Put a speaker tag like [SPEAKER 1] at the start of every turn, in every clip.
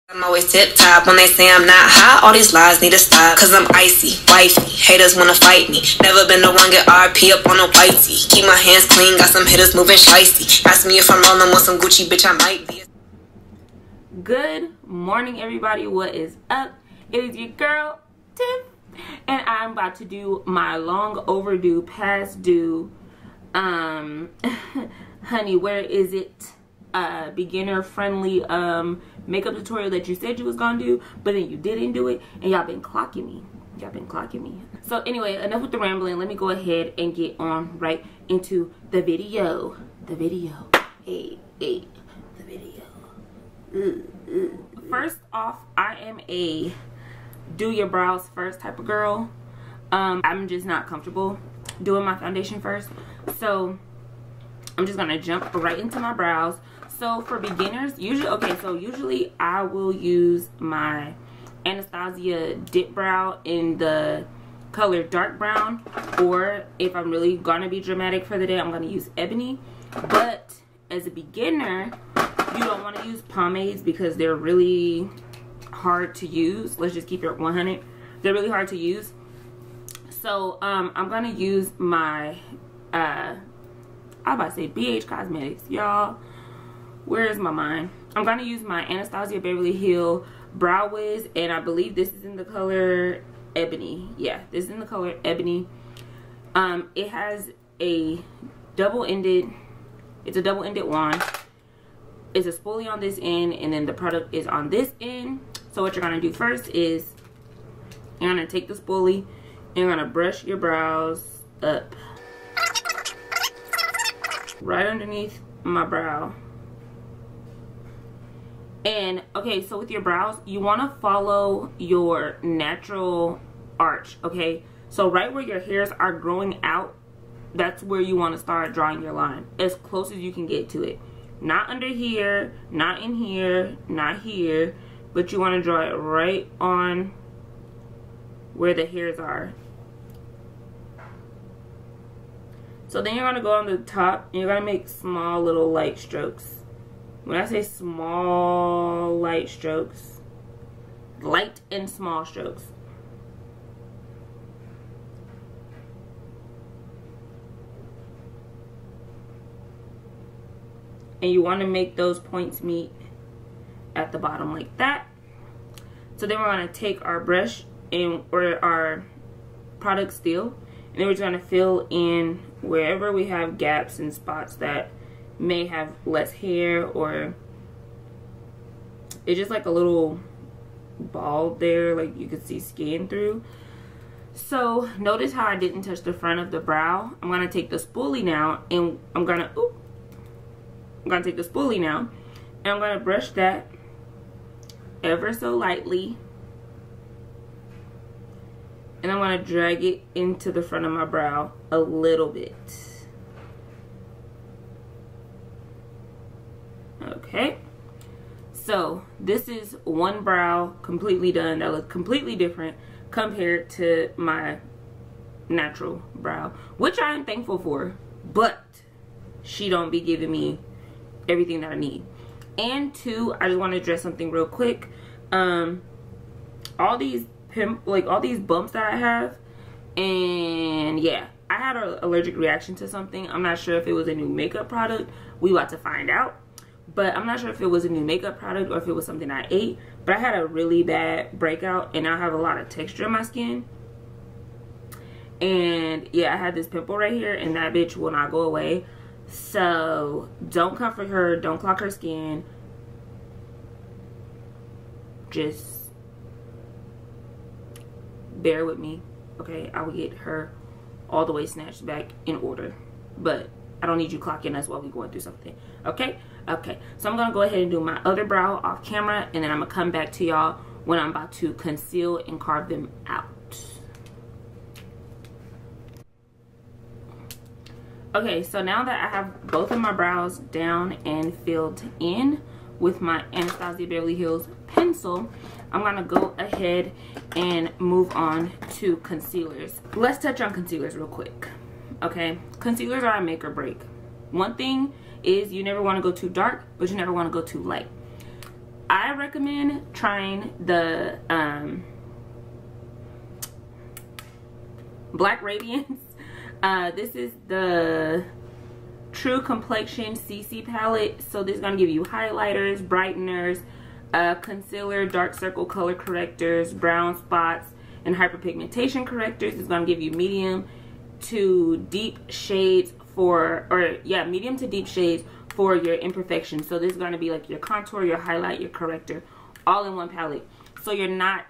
[SPEAKER 1] I'm always tip top when they say I'm not hot. All these lies need to stop, cause I'm icy, wifey. Haters wanna fight me. Never been the one get RP up on a whitey. Keep my hands clean, got some hitters moving shicey. Ask me if I'm rolling with some Gucci, bitch, I might be.
[SPEAKER 2] Good morning, everybody. What is up? It is your girl, Tiff, and I'm about to do my long overdue, past due, honey, where is it? Beginner friendly makeup tutorial that you said you was gonna do, but then you didn't do it, and y'all been clocking me. So anyway, enough with the rambling. Let me go ahead and get on right into the video. Hey, the video. First off, I am a do your brows first type of girl. I'm just not comfortable doing my foundation first, so I'm just gonna jump right into my brows. So for beginners, usually I will use my Anastasia dip brow in the color dark brown, or if I'm really gonna be dramatic for the day, I'm gonna use ebony. But as a beginner, you don't want to use pomades because they're really hard to use. Let's just keep it 100. They're really hard to use. So I'm gonna use my I was about to say BH Cosmetics, y'all. Where is my mind? I'm gonna use my Anastasia Beverly Hill Brow Wiz, and I believe this is in the color ebony. Yeah, this is in the color ebony. It has a double-ended. It's a double-ended wand. It's a spoolie on this end, and then the product is on this end. So what you're gonna do first is you're gonna take the spoolie and you're gonna brush your brows up right underneath my brow. And okay, so with your brows, you want to follow your natural arch. Okay, so right where your hairs are growing out, that's where you want to start drawing your line, as close as you can get to it. Not under here, not in here, not here, but you want to draw it right on where the hairs are. So then you're going to go on the top and you're going to make small little light strokes. When I say small light strokes, light and small strokes. And you want to make those points meet at the bottom like that. So then we're going to take our brush or our product still, and then we're just going to fill in wherever we have gaps and spots that may have less hair, or it's just like a little ball there, like you could see skin through. So notice how I didn't touch the front of the brow. I'm going to take the spoolie now, and I'm going to take the spoolie now, and I'm going to brush that ever so lightly, and I'm going to drag it into the front of my brow a little bit. Okay, so this is one brow completely done that looks completely different compared to my natural brow, which I am thankful for, but she don't be giving me everything that I need. And two, I just want to address something real quick. All these bumps that I have, and yeah, I had an allergic reaction to something. I'm not sure if it was a new makeup product. We about to find out. But I'm not sure if it was a new makeup product or if it was something I ate. But I had a really bad breakout, and I have a lot of texture in my skin. And yeah, I had this pimple right here, and that bitch will not go away. So don't comfort her, don't clog her skin. Just bear with me, okay? I will get her all the way snatched back in order, but I don't need you clocking us while we're going through something, okay? Okay, so I'm gonna go ahead and do my other brow off camera, and then I'm gonna come back to y'all when I'm about to conceal and carve them out. Okay, so now that I have both of my brows down and filled in with my Anastasia Beverly Hills pencil, I'm gonna go ahead and move on to concealers. Let's touch on concealers real quick. Okay, concealers are a make or break. One thing is you never want to go too dark, but you never want to go too light. I recommend trying the Black Radiance. This is the True Complexion CC palette. So this is going to give you highlighters, brighteners, concealer, dark circle color correctors, brown spots, and hyperpigmentation correctors. It's going to give you medium to deep shades medium to deep shades for your imperfections. So this is going to be like your contour, your highlight, your corrector, all in one palette. So you're not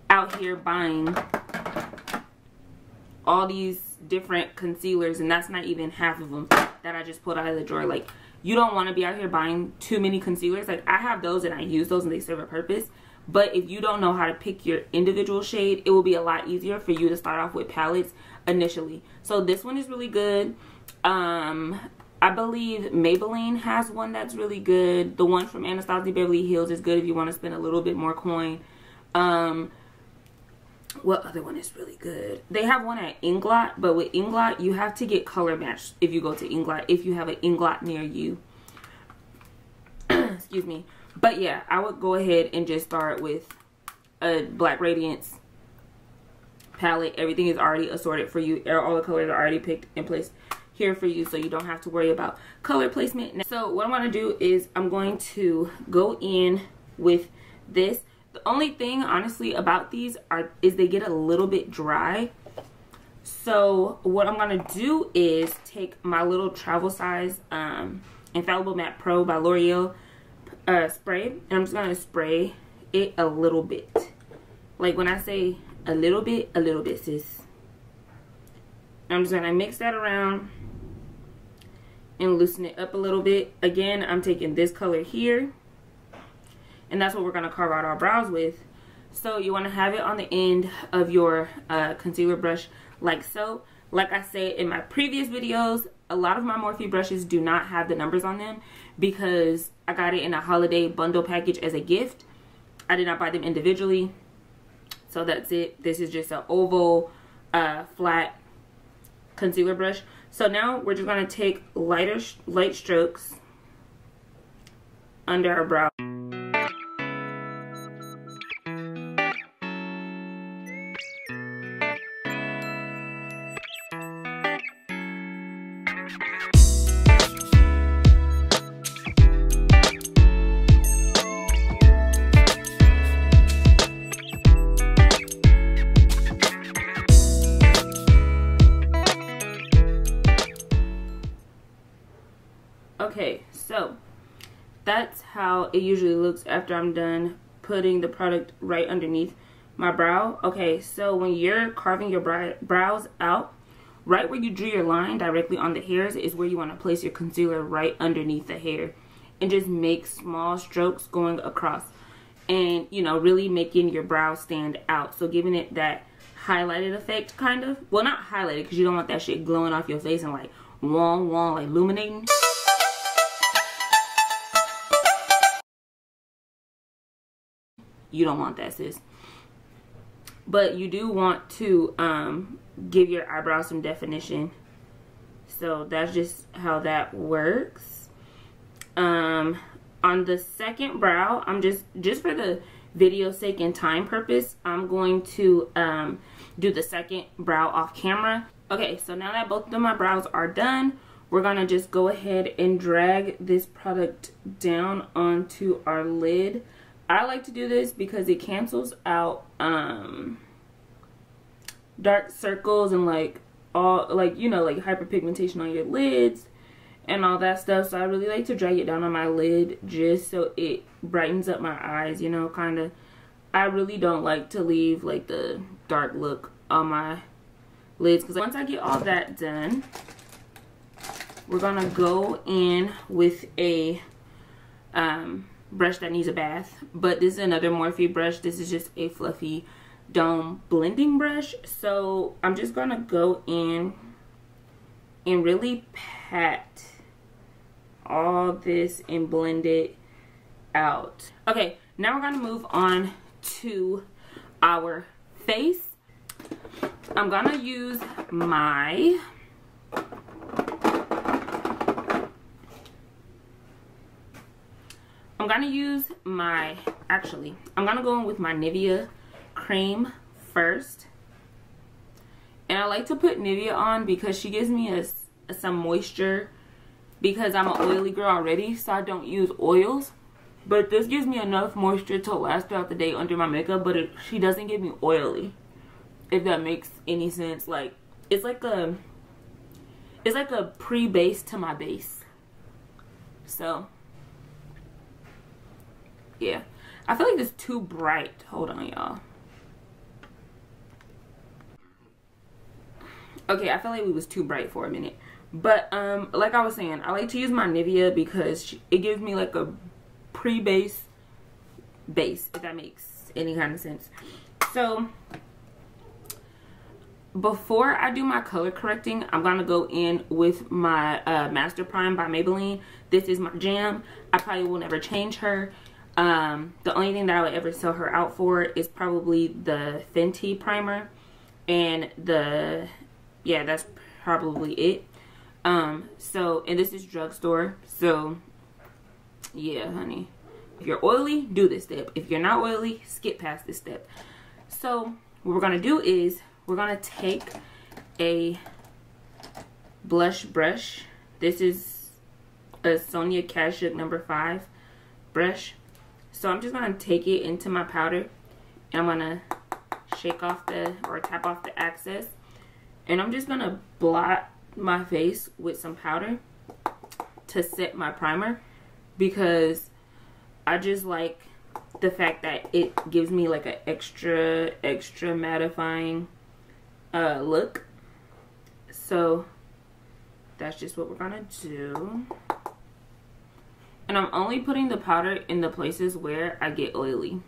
[SPEAKER 2] out here buying all these different concealers, and that's not even half of them that I just pulled out of the drawer. Like, you don't want to be out here buying too many concealers. Like, I have those and I use those and they serve a purpose. But if you don't know how to pick your individual shade, it will be a lot easier for you to start off with palettes initially. So this one is really good. I believe Maybelline has one that's really good. The one from Anastasia Beverly Hills is good if you want to spend a little bit more coin. What other one is really good? They have one at Inglot, but with Inglot, you have to get color matched if you go to Inglot, if you have an Inglot near you. Excuse me. But yeah, I would go ahead and just start with a Black Radiance palette. Everything is already assorted for you. All the colors are already picked and placed here for you, so you don't have to worry about color placement. So what I'm going to do is I'm going to go in with this. The only thing, honestly, about these is they get a little bit dry. So what I'm going to do is take my little travel size Infallible Matte Pro by L'Oreal spray. And I'm just going to spray it a little bit. Like when I say a little bit, sis. I'm just going to mix that around and loosen it up a little bit. Again, I'm taking this color here. And that's what we're going to carve out our brows with. So you want to have it on the end of your concealer brush like so. Like I said in my previous videos, a lot of my Morphe brushes do not have the numbers on them because I got it in a holiday bundle package as a gift. I did not buy them individually. So that's it. This is just an oval flat concealer brush. So now we're just going to take light strokes under our brow. Okay, so that's how it usually looks after I'm done putting the product right underneath my brow. Okay, so when you're carving your brows out, right where you drew your line directly on the hairs is where you want to place your concealer, right underneath the hair. And just make small strokes going across. And, you know, really making your brow stand out. So giving it that highlighted effect, kind of. Well, not highlighted, because you don't want that shit glowing off your face and like, wong, like illuminating. You don't want that, sis. But you do want to give your eyebrows some definition. So that's just how that works. On the second brow, I'm just for the video sake and time purpose, I'm going to do the second brow off camera. Okay, so now that both of my brows are done, we're gonna just go ahead and drag this product down onto our lid. I like to do this because it cancels out dark circles and like all, like, you know, like hyperpigmentation on your lids and all that stuff. So I really like to drag it down on my lid just so it brightens up my eyes, you know, kind of. I really don't like to leave like the dark look on my lids, because once I get all that done, we're gonna go in with a brush that needs a bath. But this is another Morphe brush. This is just a fluffy dome blending brush. So I'm just gonna go in and really pat all this and blend it out. Okay, now we're gonna move on to our face. I'm gonna use my I'm gonna use my, actually, I'm gonna go in with my Nivea cream first. And I like to put Nivea on because she gives me some moisture, because I'm an oily girl already, so I don't use oils. But this gives me enough moisture to last throughout the day under my makeup, but she doesn't get me oily, if that makes any sense. Like, it's like a pre-base to my base. So yeah, I feel like it's too bright. Hold on, y'all. Okay, I feel like we was too bright for a minute. But like I was saying, I like to use my Nivea because it gives me like a pre-base base, if that makes any kind of sense. So before I do my color correcting, I'm gonna go in with my Master Prime by Maybelline. This is my jam. I probably will never change her. The only thing that I would ever sell her out for is probably the Fenty primer, and yeah, that's probably it. So, and this is drugstore. So yeah, honey, if you're oily, do this step. If you're not oily, skip past this step. So what we're gonna do is we're gonna take a blush brush. This is a Sonia Kashuk number 5 brush. So I'm just gonna take it into my powder, and I'm gonna shake off or tap off the excess, and I'm just gonna blot my face with some powder to set my primer, because I just like the fact that it gives me like an extra mattifying look. So that's just what we're gonna do. And I'm only putting the powder in the places where I get oily,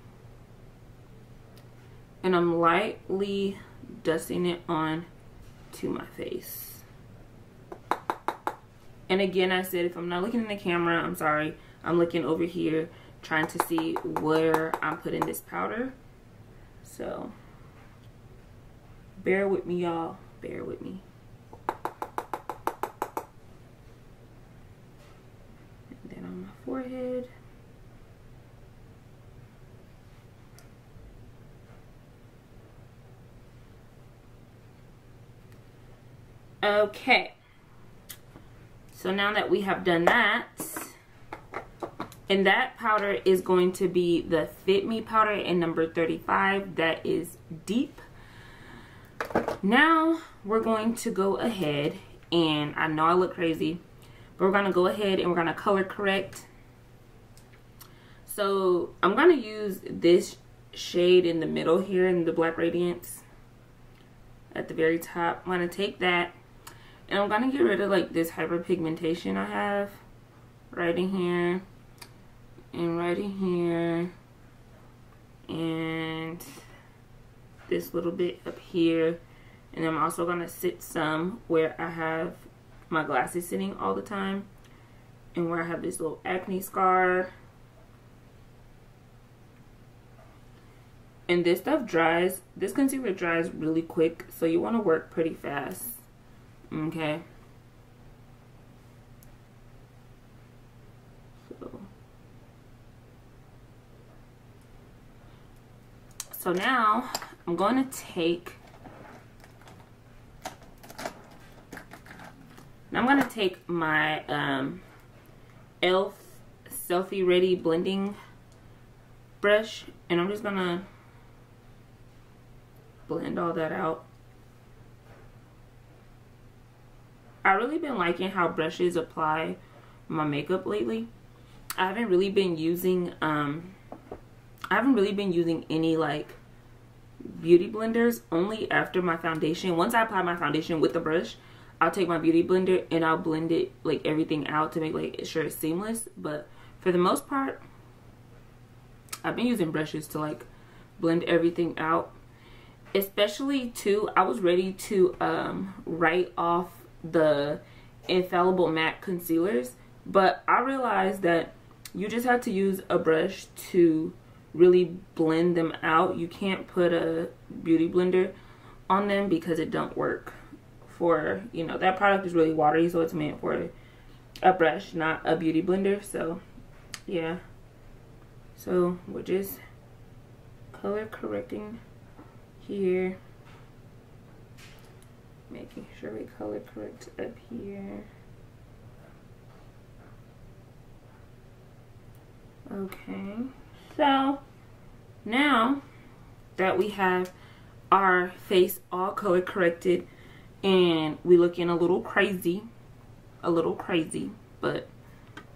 [SPEAKER 2] and I'm lightly dusting it on to my face. And again, I said, if I'm not looking in the camera, I'm sorry, I'm looking over here trying to see where I'm putting this powder. So bear with me, y'all, bear with me. And then on my forehead. Okay, so now that we have done that, and that powder is going to be the Fit Me powder in number 35. That is deep. Now we're going to go ahead, and I know I look crazy, but we're going to go ahead and we're going to color correct. So I'm going to use this shade in the middle here in the Black Radiance at the very top. I'm going to take that, and I'm going to get rid of like this hyperpigmentation I have right in here and right in here and this little bit up here. And I'm also going to sit some where I have my glasses sitting all the time, and where I have this little acne scar. And this stuff dries, this concealer dries really quick, so you want to work pretty fast. Okay. So now I'm going to take my e.l.f. Selfie Ready blending brush, and I'm just gonna blend all that out. I've really been liking how brushes apply my makeup lately. I haven't really been using any like beauty blenders, only after my foundation. Once I apply my foundation with the brush, I'll take my beauty blender and I'll blend it, like everything out, to make like sure it's seamless. But for the most part, I've been using brushes to like blend everything out. Especially too, I was ready to write off the Infallible Matte concealers, but I realized that you just have to use a brush to really blend them out. You can't put a beauty blender on them because it don't work. For, you know, that product is really watery, so it's meant for a brush, not a beauty blender. So yeah, So we're just color correcting here, making sure we color correct up here. Okay, so now that we have our face all color corrected and we looking a little crazy, but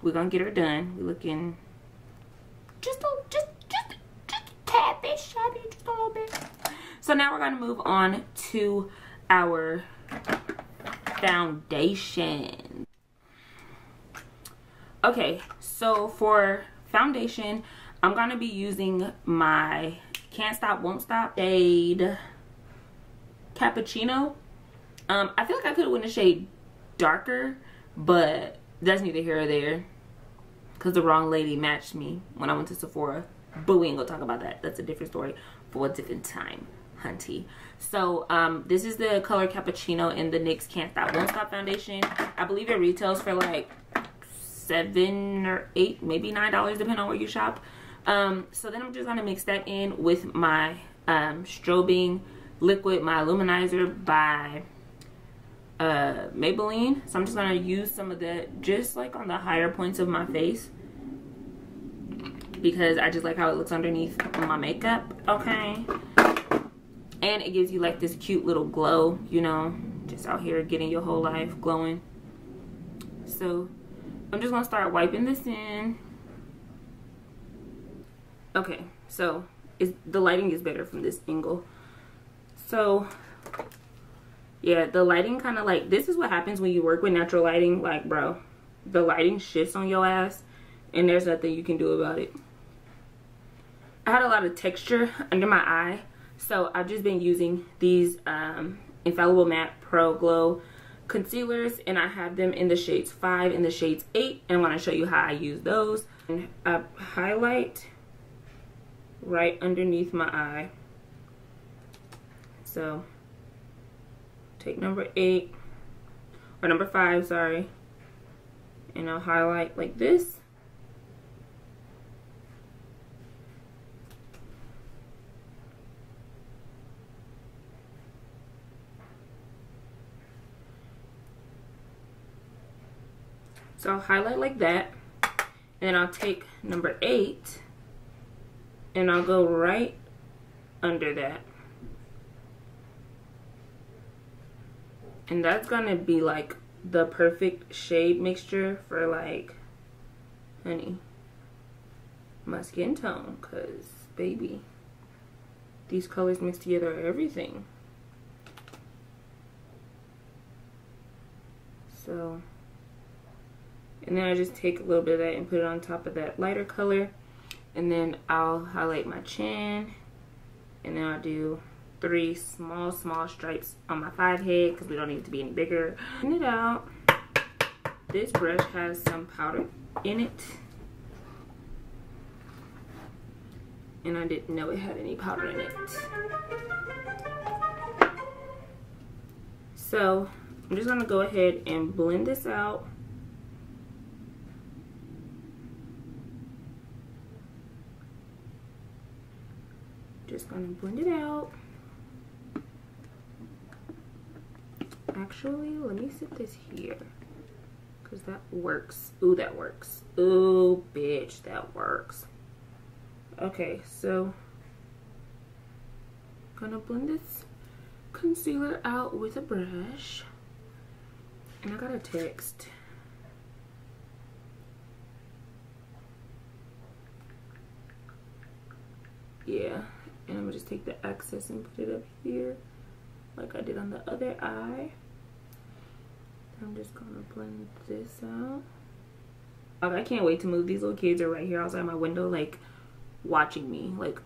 [SPEAKER 2] we're gonna get her done. We're looking just a tad bit shabby, just a little bit. So now we're gonna move on to our foundation. Okay, so for foundation, I'm gonna be using my Can't Stop Won't Stop shade Cappuccino. I feel like I could have went a shade darker, but that's neither here or there because the wrong lady matched me when I went to Sephora. But we ain't gonna talk about that. That's a different story for a different time, hunty. So this is the color Cappuccino in the NYX Can't Stop Won't Stop foundation. I believe it retails for like $7 or $8, maybe $9, depending on where you shop. So then I'm just gonna mix that in with my strobing liquid, my illuminizer by Maybelline. So I'm just gonna use some of that just like on the higher points of my face because I just like how it looks underneath my makeup. Okay, and it gives you like this cute little glow, you know, just out here getting your whole life glowing. So I'm just gonna start wiping this in. Okay, so the lighting is better from this angle. So yeah, the lighting kind of like, this is what happens when you work with natural lighting. Like, bro, the lighting shifts on your ass and there's nothing you can do about it. I had a lot of texture under my eye, so I've just been using these Infallible Matte Pro Glow concealers, and I have them in the shades 5 and the shades 8, and I want to show you how I use those. And I highlight right underneath my eye. So take number 8 or number 5, sorry, and I'll highlight like this. So I'll highlight like that, and then I'll take number 8 and I'll go right under that. And that's gonna be like the perfect shade mixture for like, honey, my skin tone, cause baby, these colors mixed together are everything. So, and then I just take a little bit of that and put it on top of that lighter color, and then I'll highlight my chin, and then I'll do 3 small stripes on my forehead because we don't need it to be any bigger. Clean it out. This brush has some powder in it, and I didn't know it had any powder in it. So I'm just gonna go ahead and blend this out. Just gonna blend it out. Actually, let me sit this here because that works. Ooh, that works. Ooh, bitch, that works. Okay, so gonna blend this concealer out with a brush. And I got a text. Yeah, and I'm gonna just take the excess and put it up here like I did on the other eye. I'm just gonna blend this out. I can't wait to move. These little kids are right here outside my window, like watching me, like.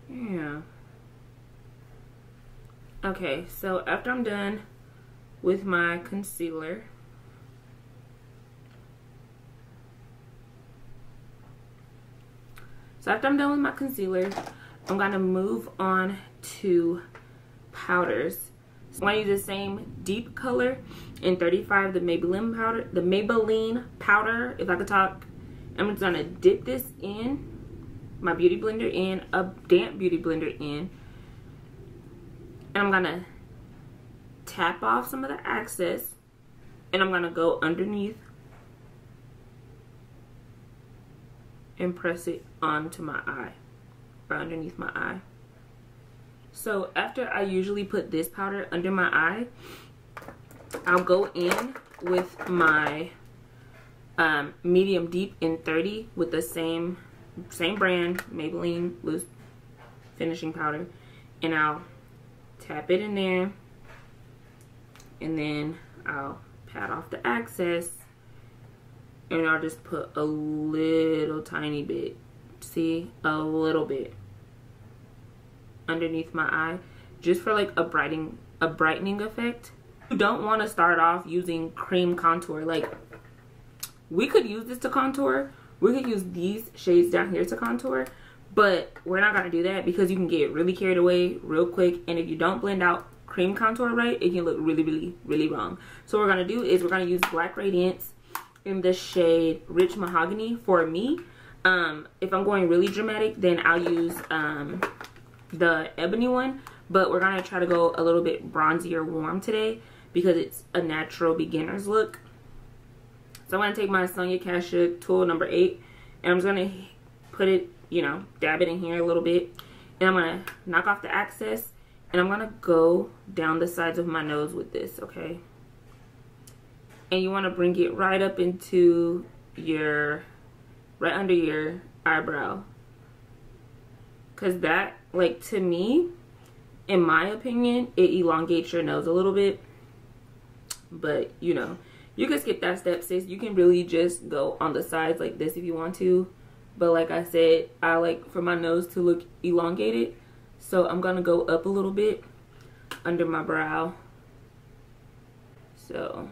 [SPEAKER 2] Yeah. Okay, so after I'm done with my concealer, So after I'm done with my concealer, I'm gonna move on to powders. So I'm gonna use the same deep color in 35, the Maybelline powder, if I could talk. I'm just gonna dip this in my beauty blender, in a damp beauty blender, in, and I'm gonna tap off some of the excess, and I'm gonna go underneath and press it onto my eye, or underneath my eye. So after I usually put this powder under my eye, I'll go in with my medium deep in 30 with the same brand, Maybelline loose finishing powder, and I'll tap it in there, and then I'll pat off the excess, and I'll just put a little tiny bit, see, a little bit underneath my eye, just for like a brightening effect. You don't want to start off using cream contour. Like, we could use this to contour, we could use these shades down here to contour, but we're not gonna do that because you can get really carried away real quick, and if you don't blend out cream contour right, it can look really wrong. So what we're gonna do is we're gonna use Black Radiance in the shade Rich Mahogany for me. If I'm going really dramatic, then I'll use the Ebony one, but we're gonna try to go a little bit bronzier warm today because it's a natural beginner's look. So I'm gonna take my Sonia Kashuk tool number 8, and I'm just gonna put it, you know, dab it in here a little bit, and I'm gonna knock off the excess, and I'm gonna go down the sides of my nose with this, okay? And you wanna bring it right up into your, right under your eyebrow, because that, like, to me, in my opinion, it elongates your nose a little bit. But, you know, you can skip that step, sis. You can really just go on the sides like this if you want to. But like I said, I like for my nose to look elongated. So I'm going to go up a little bit under my brow. So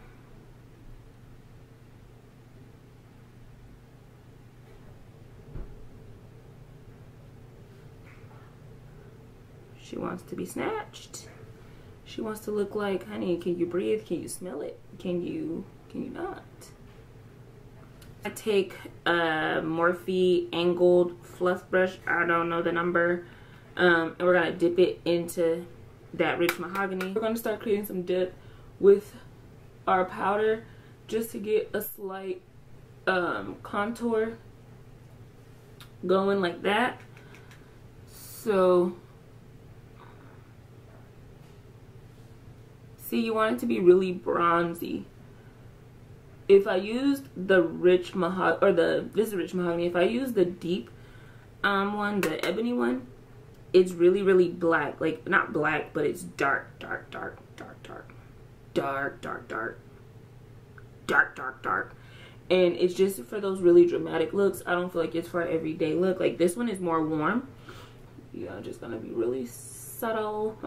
[SPEAKER 2] she wants to be snatched. She wants to look like, honey, can you breathe? Can you smell it? Can you not? I take a Morphe angled fluff brush. I don't know the number. And we're going to dip it into that Rich Mahogany. We're going to start creating some dip with our powder just to get a slight contour going like that. So see, you want it to be really bronzy. If I used the Rich Mahogany, or this is Rich Mahogany, if I use the deep one, the Ebony one, it's really black. Like, not black, but it's dark. And it's just for those really dramatic looks. I don't feel like it's for an everyday look. Like, this one is more warm. You know, just gonna be really subtle,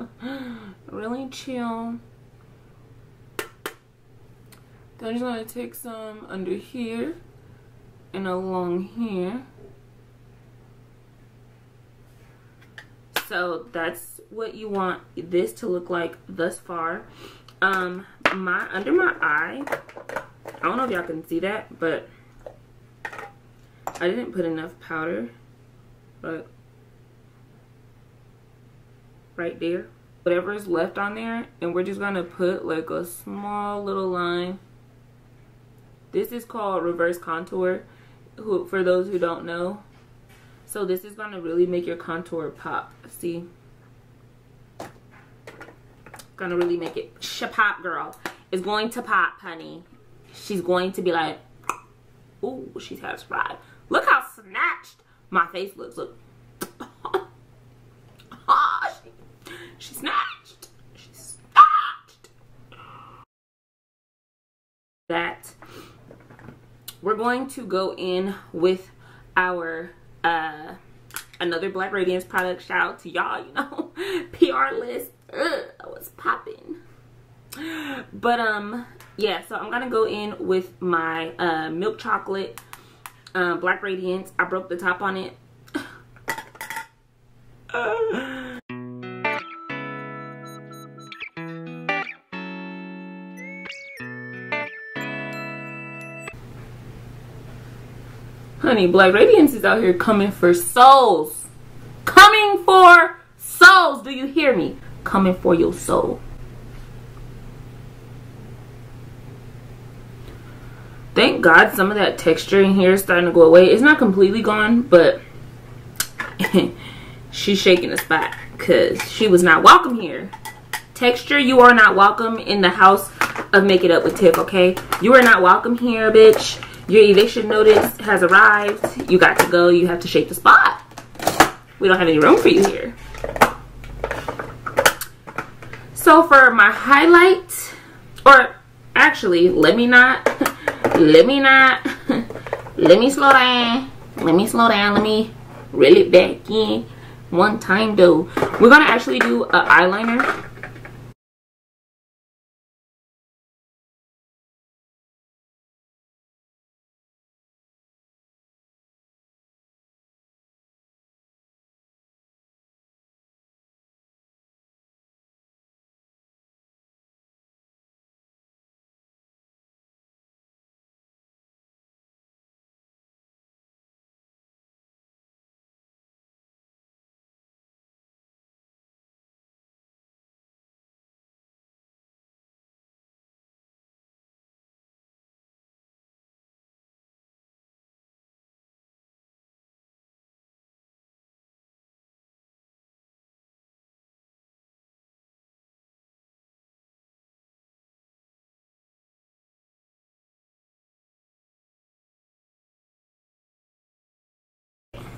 [SPEAKER 2] really chill. Then I'm just going to take some under here and along here. So that's what you want this to look like thus far. Under my eye, I don't know if y'all can see that, but I didn't put enough powder, but right there, whatever is left on there, and we're just going to put like a small little line. This is called reverse contour, for those who don't know. So this is going to really make your contour pop. See? Going to really make it pop, girl. It's going to pop, honey. She's going to be like, ooh, she's satisfied. Look how snatched my face looks. Look. She snatched. She snatched. That. We're going to go in with our another Black Radiance product. Shout out to y'all, you know, PR list. I was popping. But yeah, so I'm gonna go in with my milk chocolate Black Radiance. I broke the top on it. Honey, Black Radiance is out here coming for souls. Coming for souls. Do you hear me? Coming for your soul. Thank God some of that texture in here is starting to go away. It's not completely gone, but she's shaking the spot because she was not welcome here. Texture, you are not welcome in the house of Make It Up with Tiff, okay? You are not welcome here, bitch. Your eviction notice has arrived. You got to go. You have to shake the spot. We don't have any room for you here. So for my highlight, or actually, let me slow down. Let me reel it back in one time though. We're gonna actually do an eyeliner.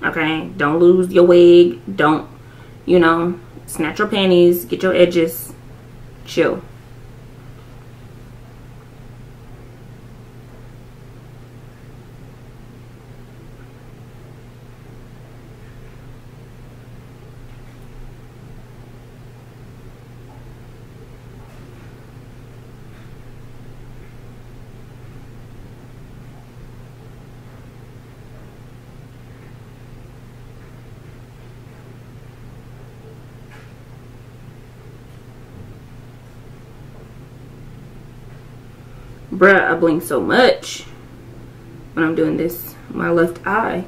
[SPEAKER 2] Okay, don't lose your wig. Don't, you know, snatch your panties. Get your edges. Chill. Bruh, I blink so much when I'm doing this. My left eye.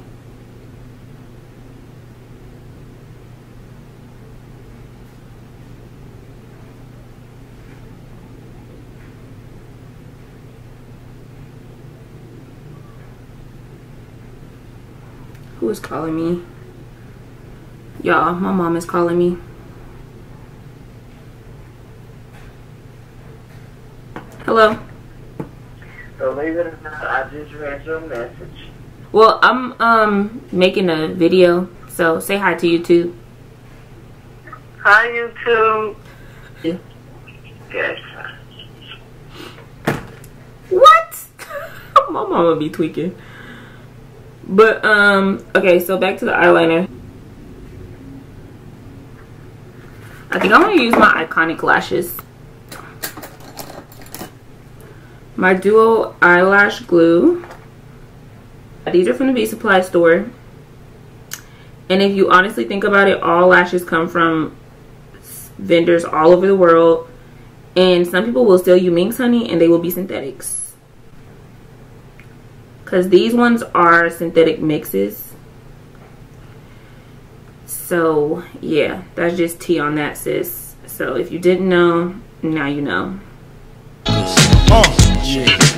[SPEAKER 2] Who is calling me? Y'all, my mom is calling me. Hello?
[SPEAKER 3] Believe it or not, I just read your message.
[SPEAKER 2] Well, I'm making a video, so say hi to YouTube.
[SPEAKER 3] Hi, YouTube.
[SPEAKER 2] Yeah.
[SPEAKER 3] Yes.
[SPEAKER 2] What? My mama be tweaking. But okay, so back to the eyeliner. I think I'm gonna use my Iconic lashes. My Duo eyelash glue. These are from the Beauty Supply store. And if you honestly think about it, all lashes come from vendors all over the world. And some people will sell you minks, honey, and they will be synthetics. Because these ones are synthetic mixes. So, yeah, that's just tea on that, sis. So, if you didn't know, now you know.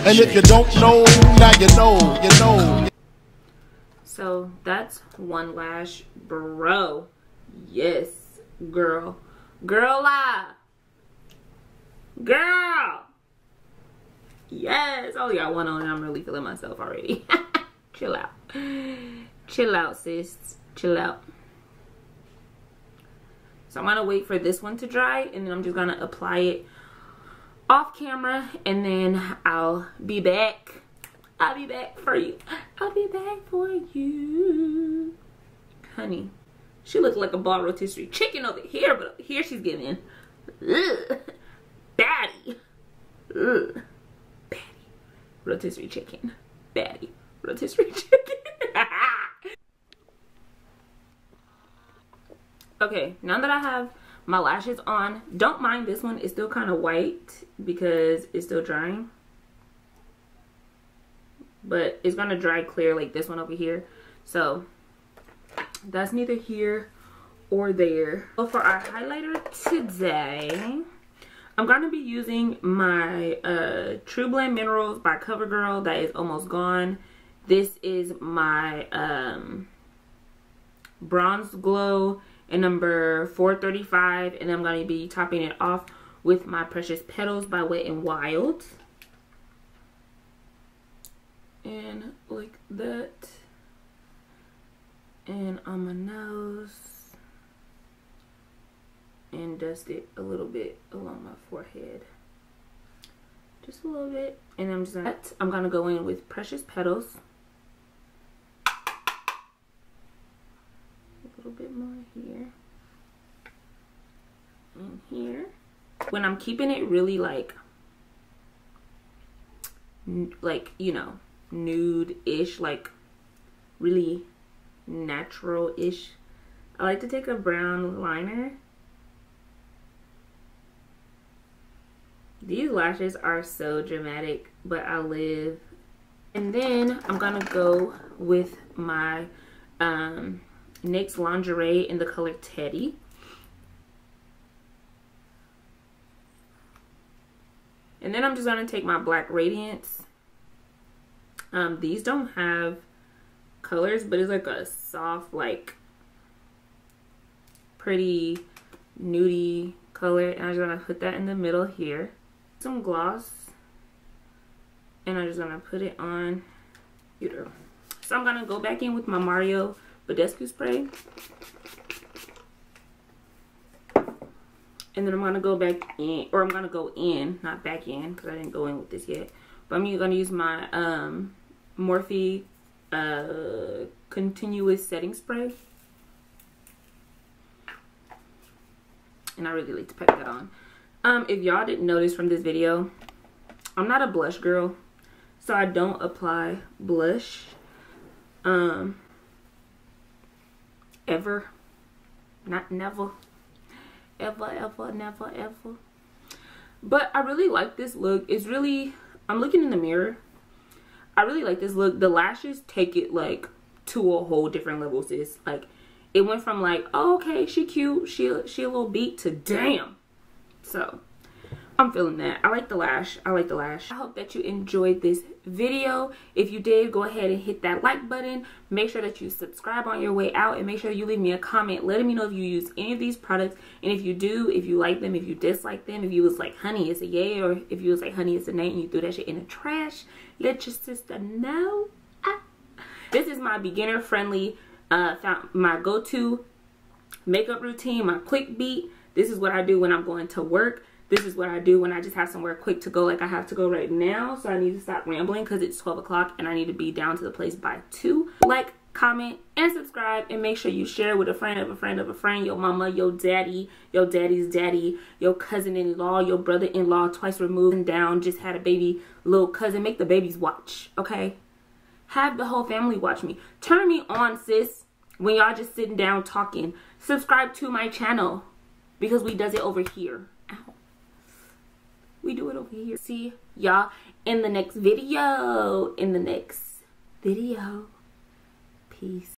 [SPEAKER 4] And if you don't know, now you know, you know.
[SPEAKER 2] So that's one lash, bro. Yes, girl. Girl. Yes. Oh, yeah, one on. I'm really feeling myself already. Chill out. Chill out, sis. Chill out. So I'm going to wait for this one to dry, and then I'm just going to apply it off camera, and then I'll be back. I'll be back for you. I'll be back for you. Honey, she looks like a ball rotisserie chicken over here, but over here she's giving baddie. Ugh. Baddie. Rotisserie chicken. Baddie. Rotisserie chicken. Okay, now that I have my lashes on, don't mind this one. It's still kind of white because it's still drying. But it's going to dry clear like this one over here. So that's neither here or there. So for our highlighter today, I'm going to be using my True Blend Minerals by CoverGirl that is almost gone. This is my Bronze Glow in number 435, and I'm going to be topping it off with my Precious Petals by Wet n Wild. And like that. And on my nose. And dust it a little bit along my forehead. Just a little bit. And I'm gonna go in with Precious Petals. A little bit more here. And here. When I'm keeping it really like you know, nude-ish, like really natural-ish, I like to take a brown liner. These lashes are so dramatic, but I live. And then I'm gonna go with my NYX Lingerie in the color Teddy. And then I'm just gonna take my Black Radiance. These don't have colors, but it's like a soft, like pretty nudie color. And I'm just gonna put that in the middle here. Some gloss, and I'm just gonna put it on computer. So I'm gonna go back in with my Mario Badescu spray, and then I'm gonna go back in, or I'm gonna go in, not back in, because I didn't go in with this yet. But I'm gonna use my Morphe continuous setting spray, and I really like to pack that on. If y'all didn't notice from this video, I'm not a blush girl, so I don't apply blush ever, not never, ever, never, ever. But I really like this look. It's really, I'm looking in the mirror, I really like this look. The lashes take it like to a whole different level, sis. Like, it went from like, oh, okay, she cute, she a little beat, to damn. So I'm feeling that. I like the lash. I like the lash. I hope that you enjoyed this video. If you did, go ahead and hit that like button. Make sure that you subscribe on your way out, and make sure you leave me a comment letting me know if you use any of these products, and if you do, if you like them, if you dislike them, if you was like, honey, it's a yay, or if you was like, honey, it's a nay, and you threw that shit in the trash. Let your sister know. This is my beginner friendly, my go-to makeup routine, my quick beat. This is what I do when I'm going to work. This is what I do when I just have somewhere quick to go, like I have to go right now. So I need to stop rambling because it's 12 o'clock and I need to be down to the place by 2. Like, comment, and subscribe, and make sure you share with a friend of a friend of a friend, your mama, your daddy, your daddy's daddy, your cousin-in-law, your brother-in-law twice removed and down, just had a baby, little cousin. Make the babies watch, okay? Have the whole family watch me. Turn me on, sis, when y'all just sitting down talking. Subscribe to my channel because we does it over here. Ow. We do it over here. See y'all in the next video. Peace.